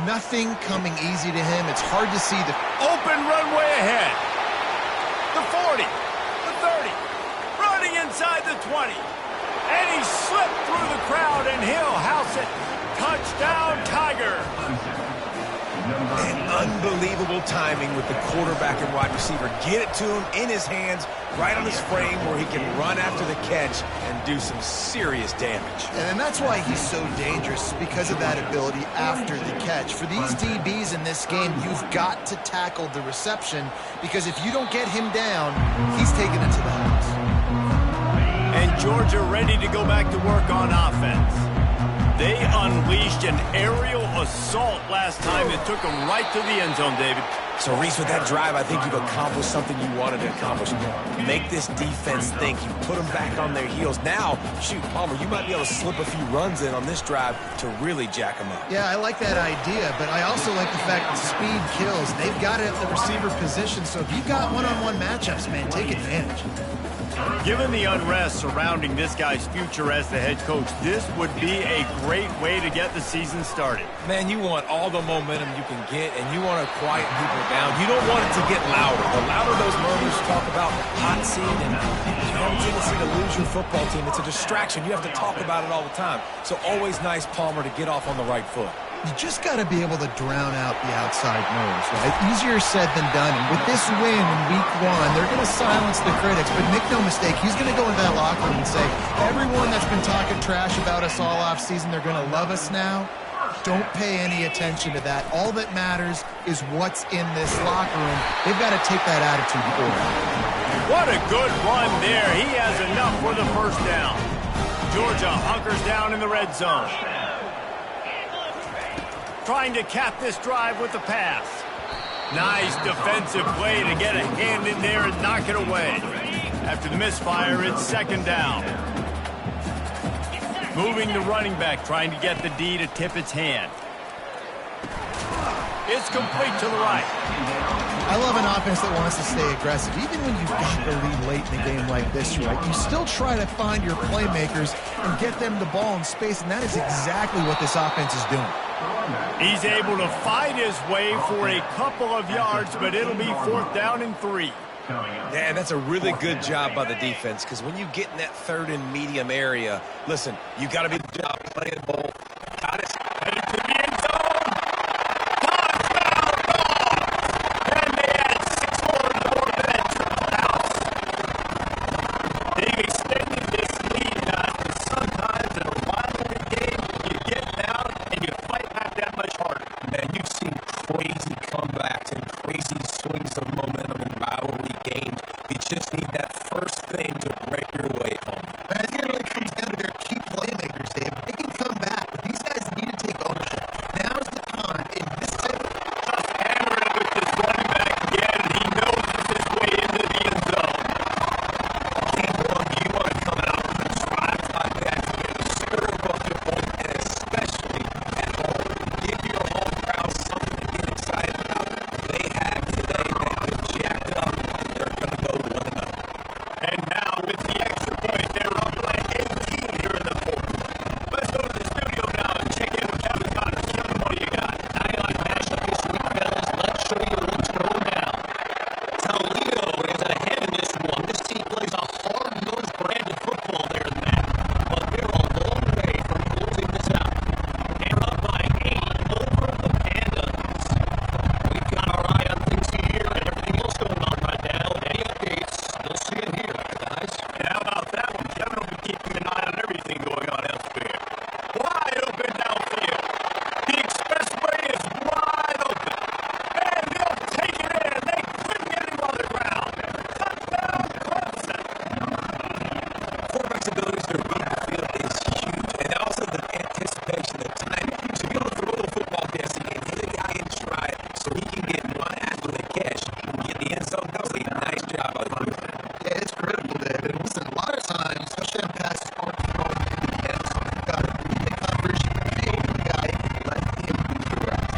Nothing coming easy to him. It's hard to see the open runway ahead. The 40, the 30, running inside the 20. And he slipped through the crowd, and he'll house it. Touchdown, Tiger! And unbelievable timing with the quarterback and wide receiver. Get it to him in his hands, right on his frame where he can run after the catch and do some serious damage. And that's why he's so dangerous, because of that ability after the catch. For these DBs in this game, you've got to tackle the reception, because if you don't get him down, he's taking it to the house. And Georgia ready to go back to work on offense. They unleashed an aerial assault last time that took them right to the end zone, David. So, Reese, with that drive, I think you've accomplished something you wanted to accomplish. Make this defense think. You put them back on their heels. Now, shoot, Palmer, you might be able to slip a few runs in on this drive to really jack them up. Yeah, I like that idea, but I also like the fact that speed kills. They've got it at the receiver position, so if you've got one-on-one matchups, man, take advantage. Given the unrest surrounding this guy's future as the head coach, this would be a great way to get the season started. Man, you want all the momentum you can get, and you want to quiet people down. You don't want it to get louder. The louder those murmurs talk about hot seat, and you have a tendency to lose your football team. It's a distraction. You have to talk about it all the time. So always nice, Palmer, to get off on the right foot. You just got to be able to drown out the outside noise, right? Easier said than done. And with this win in week 1, they're going to silence the critics. But make no mistake, he's going to go into that locker room and say, everyone that's been talking trash about us all off season, they're going to love us now. Don't pay any attention to that. All that matters is what's in this locker room. They've got to take that attitude forward. What a good run there. He has enough for the first down. Georgia hunkers down in the red zone. Trying to cap this drive with the pass. Nice defensive play to get a hand in there and knock it away. After the misfire, it's second down. Moving the running back, trying to get the D to tip its hand. It's complete to the right. I love an offense that wants to stay aggressive. Even when you've got the lead late in a game like this, right, you still try to find your playmakers and get them the ball in space, and that is exactly what this offense is doing. He's able to fight his way for a couple of yards, but it'll be 4th down and 3. Yeah, that's a really good job by the defense, because when you get in that third and medium area, listen, you got to be the job playing ball. Got it. Headed to the end zone. Touchdown ball. And they add 6 more to that triple house. They've extended this lead to sometimes in a rivalry game. You get down and you fight back that much harder. Man, you've seen crazy comebacks and crazy swings of momentum in rivalry games. You just need that first thing to break your way home. I think it really comes down to their key playmakers, Dave. They can come back, but these guys need to take ownership. Now's the time in this type of... Just hammering it with this running back again, and he knows it's his way into the end zone. Game one, you want to come out with a drive like that to get a score above your home, and especially at home. Give your home crowd something to get excited about. They have today, man. They're jacked up. They're going to go 1-0. And now with the extra point, they're up by 18 here in the 4th. Let's go to the studio now and check in with Kevin Connors. Kevin, what do you got? Nylon matchup this week, fellas. Let's show you what's going down. Toledo is ahead in this one. This team plays a hard-nosed brand of football there in that. But they're a long way from closing this out. They're up by 8 over the Pandas. We've got our eye on things here and everything else going on right now. Any updates, you'll see it here, guys. And how about that one? Kevin will be keeping an eye on everything going on elsewhere. Wide open downfield. The expressway is wide open. And they'll take it in. They couldn't get him on the ground. Touchdown, Clemson. Quarterback's abilities to read the field is huge, and also the anticipation, the timing. To be able to throw the football dancing and hit a guy in stride so he can get one after the catch and get the end zone. That was a nice job by the quarterback. Yeah, it's critical, David. Listen, a lot of times, especially on passes, aren't thrown in the end zone. You've got to read the coverage, be over the guy, let him move the rest.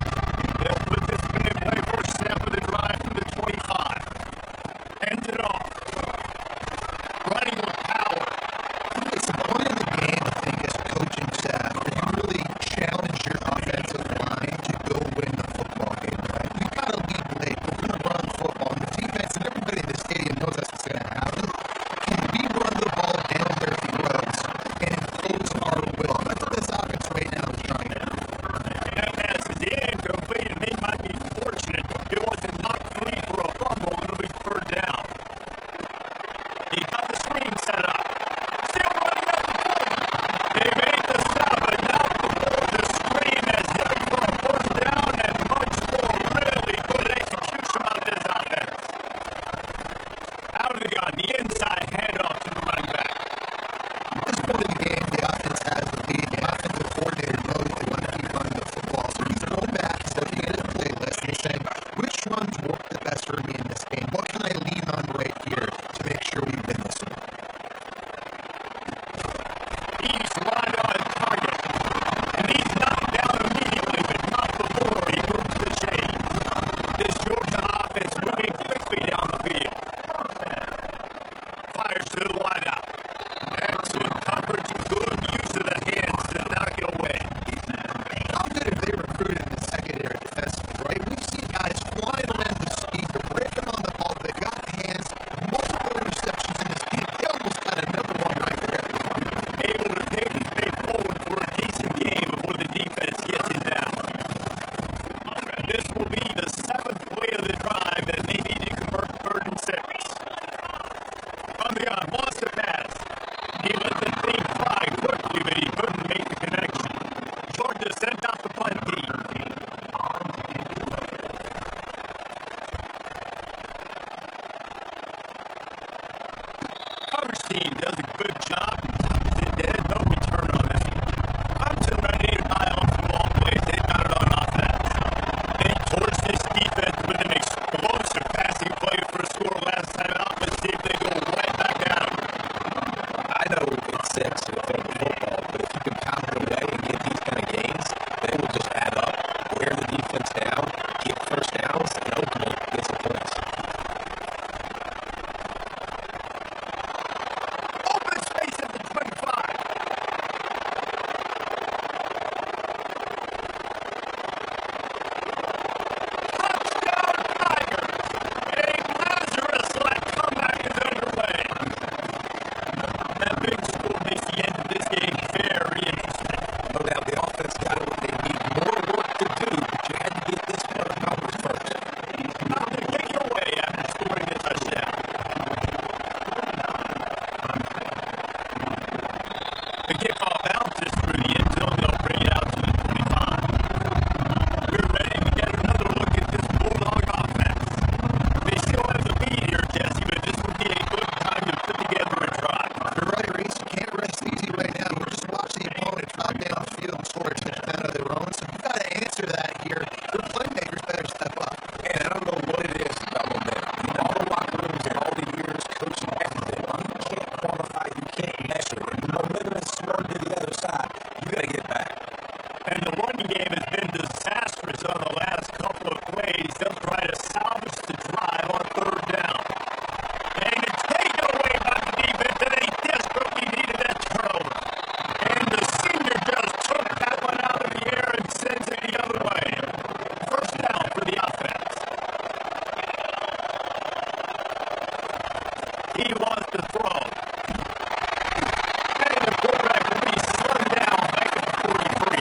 They'll put this one in play for snap of the drive from the 25. Ends it off. Running with power. It's the point of the game, I think, as a coaching staff, that you really challenge your offensive line to go win the football game, right? We've got to lead late. We're going to run football. And the defense and everybody in the stadium knows that's what's going to happen. Can we run the ball down their throats and impose our will? That's what this offense right now is trying to do. That pass is incomplete, and they might be fortunate. It wasn't knocked free for a fumble. It'll be 3rd down. He got the screen set up. Still running up the field. They made the stop, but not before the screen has hit him for a 1st down and much more. Really good execution on this offense. Out of the gun, the inside handoff to the running back. At this point in the game, the offense has the lead. The offensive coordinator knows they want to keep running the football. So he's going back, he's looking at his playlist, and he's saying, which runs work the best for me in this game? What can I lean on right here to make sure we win this one? He's right on target. And he's knocked down immediately, but not before he moves the chain. This Georgia offense moving quickly down the field. Fires to the wideout. Excellent coverage and good use of the hands to knock it away. How good have they recruited in the secondary defensively, right? We've seen guys flying around team does a good job. There's no return on this. Clemson ready to buy off the ball plays. They got it on offense. They torched this defense with an explosive passing play for a score last time out. Let's see if they go right back at them. I know it's six in football, but if you can pound it away and get these kind of games, they will just add up, wear the defense down, get first downs, and ultimately get some points. Open space at the 25. Touchdown Tigers! A Lazarus-like comeback is underway. That big score makes the end of this game very interesting. No doubt the offense got what they need. More work to do, but you had to get this one accomplished first. Now they take it away after scoring the touchdown. The kickoff bounces through the end zone. They'll bring it out to the 25. We're ready to get another look at this Bulldog offense. They still have the lead here, Jesse, but this would be a good time to put together a drive. You're right, Reese. You can't rest easy right now. You just watch the opponent drive downfield and score a touchdown of their own. So you've got to answer that here. Your playmakers better step up. And I don't know what it is about momentum. In all the locker rooms and all the years coaching everything, you can't quantify, you can't measure it. The momentum is swung to the other side. You got to get back. And the running game has been disastrous on the last couple of plays. They'll try to salvage the drive on third down. And it's taken away by the defense, and they desperately needed that turnover. And the senior just took that one out of the air and sends it the other way. First down for the offense. He wants to throw. And the quarterback will be slung down back at the 43.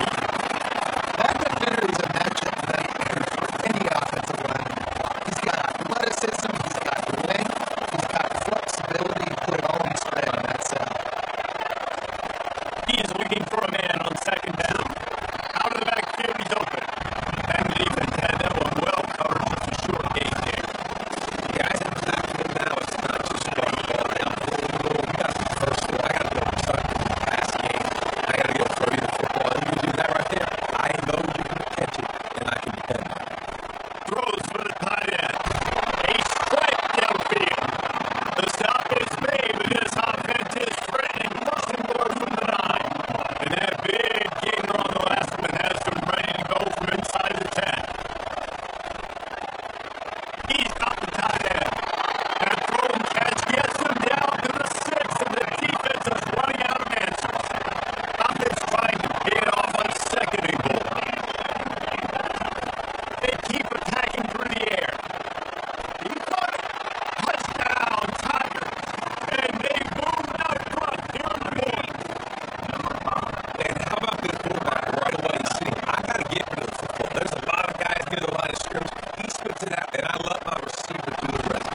That defender is a matchup nightmare for any offensive lineman. He's got athleticism, he's got length, he's got flexibility. You put it all in spread on that side. He is looking for a man on second down. Out of the backfield, he's open. And the defense had that one well covered for a short gain there. Guys in the backfield now, it's not just throwing the ball down. You got some first throw. I got to go start the pass game. I got to go throw you the football. And you do that right there. I know you can catch it, and I can depend on it. Throws for the tight end. A strike downfield. The stop is made, but this offense is threatening, pushing forward from the 9. And that big gainer on the last one has them ready to go from inside the 10. He's got the tight end. And a throw and catch gets him down to the 6, and the defense is running out of answers. Offense trying to pay it off on second and goal. They keep attacking through the air. He got it. Touchdown, Tigers. And they moved out front here in the game. And how about this quarterback right away? See, I got to get rid of the football. There's a lot of guys near the line of scrimmage. He spits it out, and I let my receiver do the rest.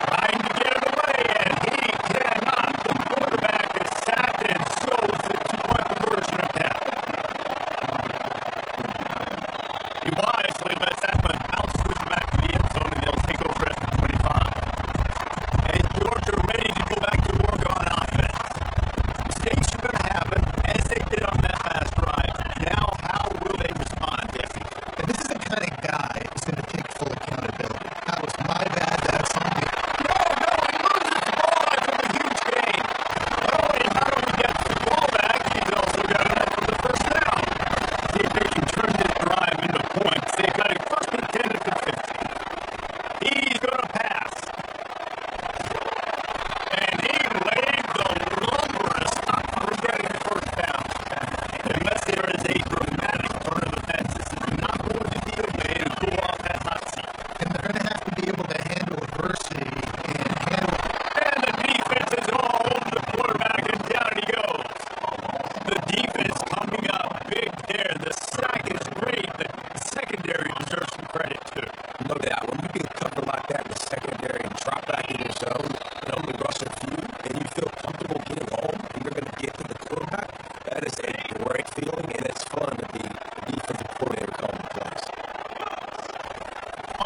Trying to get it away, and he cannot. The quarterback is sacked and shows the 2-point conversion attempt. He wisely lets that one bounce through the back of the end zone, and they'll take over at the 25. And Georgia ready to go back to work on offense. Mistakes are going to happen, as they did on that last drive. Now, how will they respond, Jesse? And this is the kind of guy who's going to take full accountability. That was my bad, that's on me. No, he loses the ball after the huge gain. Not only gets the ball back, he's also got enough for the first down. See if they can turn this drive into points. They've got it first and 10 at the 50. He's going to pass. And he laid the lumber to stop for getting the first down. Unless there is a dramatic turn of events, this is not going to be a way to cool off that hot seat. And they're going to have to be able to handle adversity and handle And the defense is all over the quarterback, and down he goes. The defense coming up big there. The sack is great, but the secondary deserves some credit too. No doubt. When you can cover like that in the secondary and drop back in your zone and only rush a few, and you feel comfortable getting home, and you're going to get to the quarterback, that is a great feeling, and it's fun to be a defensive coordinator calling plays.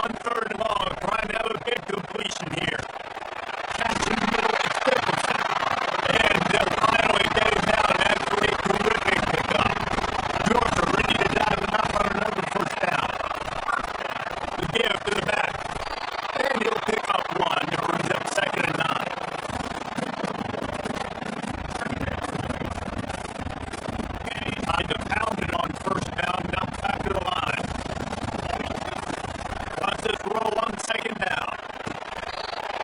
On third and long, trying to have a big completion here. Catch in the middle give to the back. And he'll pick up one. It brings up 2nd and 9. Tried to pound it on 1st down. Now back to the line. Wants this roll on 2nd down.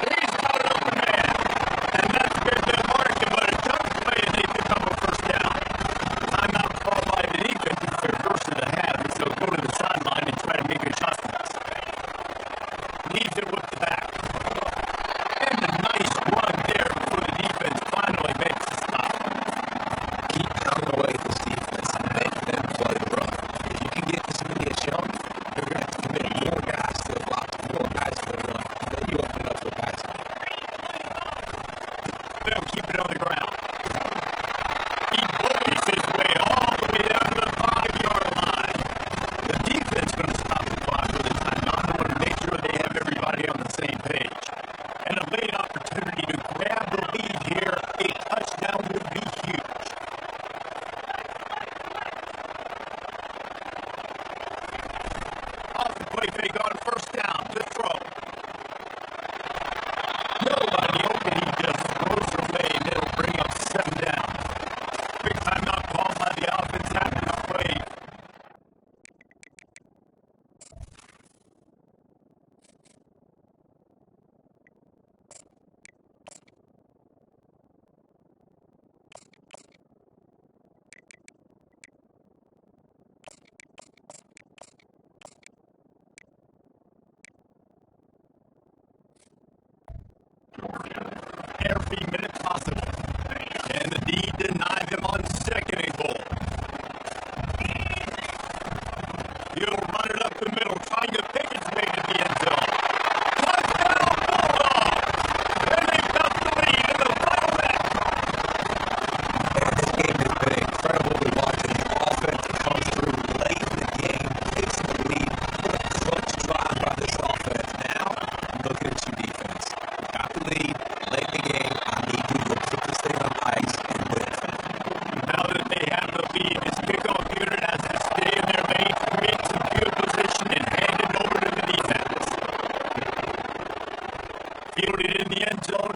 He's got an open man. And that's been the market, but a tough play, and they pick up a 1st down. Timeout called by the defense. It's their 1st of the half, and so go to the sideline and try to make adjustments. Leaves it with the back. And a nice run there before the defense finally makes the stop. Keep pounding away at this defense and make them play run. If you can get this many as young, you're going to have to commit more guys to the block, more guys to the run. Then you open up the passing. They'll keep it on the ground. He bullies his way all the way down to the 5-yard line. The defense going to stop the clock with a timeout. They want to make sure they have everybody on the same page. And a late opportunity to grab the lead here. A touchdown would be huge. Off the play fake on 1st down to throw. Nobody open. He just throws it away, and it'll bring up 7 down. Big timeout called by the offense after the play. Every minute possible. And the D denied them on 2nd and goal. He'll run it up the middle, trying to pick its way to the end zone. Touchdown, Bulldogs! And they've got the lead in the final minute. This game has been incredible to watch. The offense comes through late in the game, takes the lead, put a clutch drive by this offense. Now, look at your defense. Got the lead, late in the game. I need you to put this thing on ice and win. Now that they have the lead, this kickoff unit has to stay in their lane, create some field position, and hand it over to the defense. Fielded in the end zone